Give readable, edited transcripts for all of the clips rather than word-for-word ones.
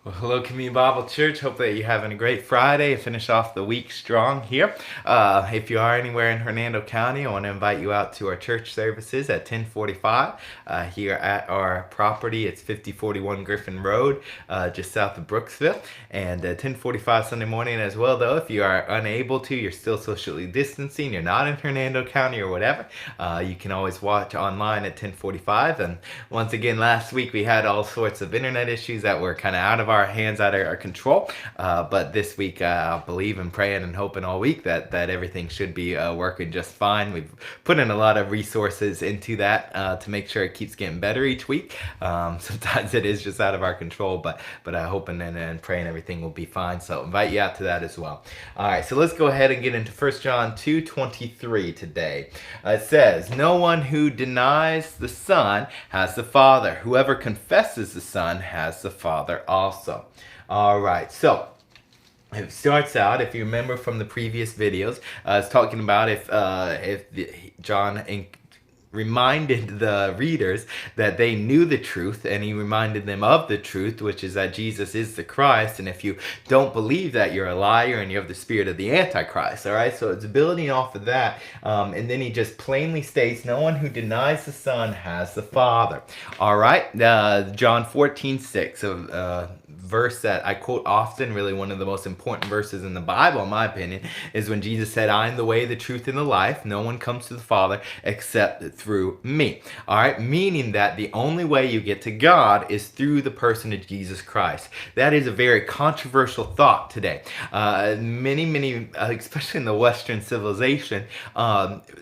Well, hello, Community Bible Church. Hope that you're having a great Friday. Finish off the week strong here. If you are anywhere in Hernando County, I want to invite you out to our church services at 1045 here at our property. It's 5041 Griffin Road, just south of Brooksville. And 1045 Sunday morning as well, though. If you are unable to, you're still socially distancing, you're not in Hernando County or whatever, you can always watch online at 1045. And once again, last week we had all sorts of internet issues that were kind of out of our hands, out of our control. But this week, I believe and praying and hoping all week that everything should be working just fine. We've put in a lot of resources into that to make sure it keeps getting better each week. Sometimes it is just out of our control, but hoping and praying everything will be fine. So invite you out to that as well. All right, so let's go ahead and get into 1 John 2:23 today. It says, "No one who denies the Son has the Father. Whoever confesses the Son has the Father also." All right, so it starts out, if you remember from the previous videos, it's talking about if John reminded the readers that they knew the truth, and he reminded them of the truth, which is that Jesus is the Christ, and if you don't believe that, you're a liar and you have the spirit of the Antichrist. All right, so it's building off of that, and then he just plainly states, "No one who denies the Son has the Father." All right, John 14:6, verse that I quote often, really one of the most important verses in the Bible, in my opinion, is when Jesus said, "I am the way, the truth, and the life. No one comes to the Father except through me." All right, meaning that the only way you get to God is through the person of Jesus Christ. That is a very controversial thought today. Many, especially in the Western civilization,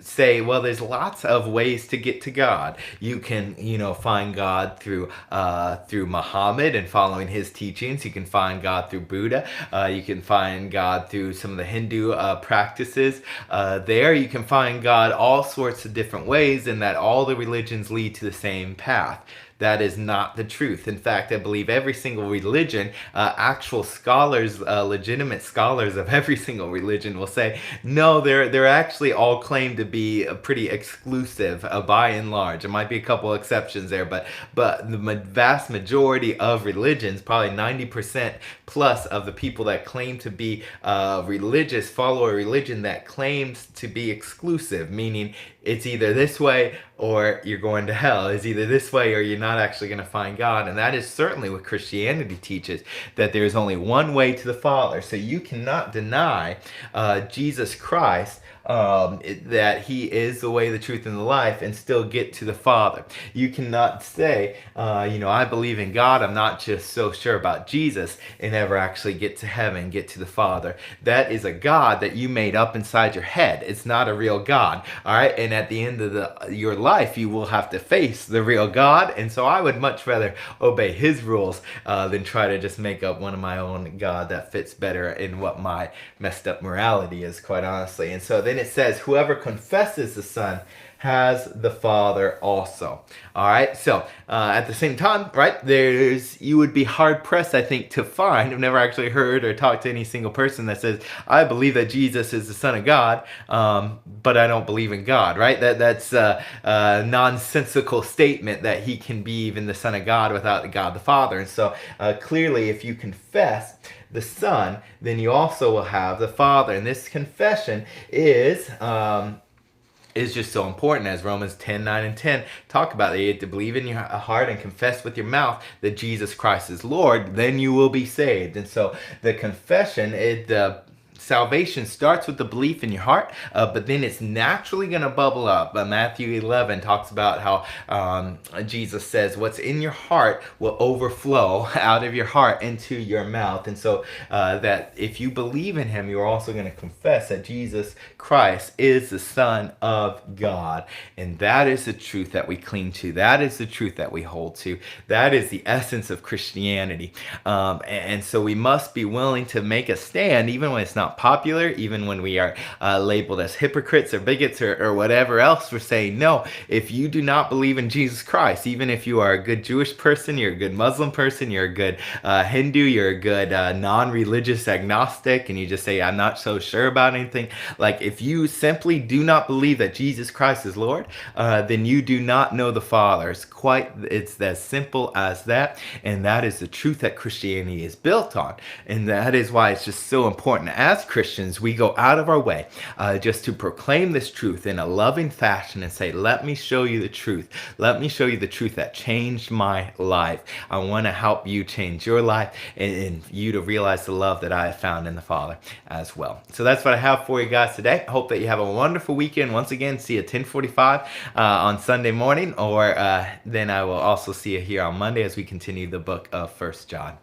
say, well, there's lots of ways to get to God. You can, find God through Muhammad and following his teachings. You can find God through Buddha. You can find God through some of the Hindu practices. There, you can find God all sorts of different ways, and that all the religions lead to the same path. That is not the truth. In fact, I believe every single religion, actual scholars, legitimate scholars of every single religion will say, no, they're actually all claim to be pretty exclusive by and large. There might be a couple exceptions there, but the vast majority of religions, probably 90% plus of the people that claim to be religious, follow a religion that claims to be exclusive, meaning it's either this way or you're going to hell. It's either this way or you're not actually going to find God. And that is certainly what Christianity teaches, that there's only one way to the Father. So you cannot deny Jesus Christ, that he is the way, the truth, and the life, and still get to the Father. You cannot say, I believe in God, I'm not just so sure about Jesus, and ever actually get to heaven, get to the Father. That is a God that you made up inside your head. It's not a real God. All right, and at the end of your life, you will have to face the real God. And so I would much rather obey his rules than try to just make up one of my own God that fits better in what my messed up morality is, quite honestly. And so then it says, "Whoever confesses the Son has the Father also." All right, so at the same time, right, you would be hard pressed, I think, to find. I've never actually heard or talked to any single person that says, "I believe that Jesus is the Son of God, but I don't believe in God," right? That's a nonsensical statement that he can be even the Son of God without God the Father. And so clearly, if you confess the Son, then you also will have the Father. And this confession is just so important, as Romans 10:9 and 10 talk about. You have to believe in your heart and confess with your mouth that Jesus Christ is Lord, then you will be saved. And so the confession, salvation starts with the belief in your heart, but then it's naturally going to bubble up. Matthew 11 talks about how Jesus says what's in your heart will overflow out of your heart into your mouth. And so that if you believe in him, you're also going to confess that Jesus Christ is the Son of God. And that is the truth that we cling to. That is the truth that we hold to. That is the essence of Christianity. And so we must be willing to make a stand, even when it's not not popular, even when we are labeled as hypocrites or bigots or whatever else, we're saying, no, if you do not believe in Jesus Christ, even if you are a good Jewish person, you're a good Muslim person, you're a good Hindu, you're a good non-religious agnostic, and you just say, I'm not so sure about anything. Like, if you simply do not believe that Jesus Christ is Lord, then you do not know the Father. It's as simple as that, and that is the truth that Christianity is built on, and that is why it's just so important. As Christians, we go out of our way just to proclaim this truth in a loving fashion and say, let me show you the truth. Let me show you the truth that changed my life. I want to help you change your life and you to realize the love that I have found in the Father as well. So that's what I have for you guys today. I hope that you have a wonderful weekend. Once again, see you at 10:45 on Sunday morning, or then I will also see you here on Monday as we continue the book of 1 John.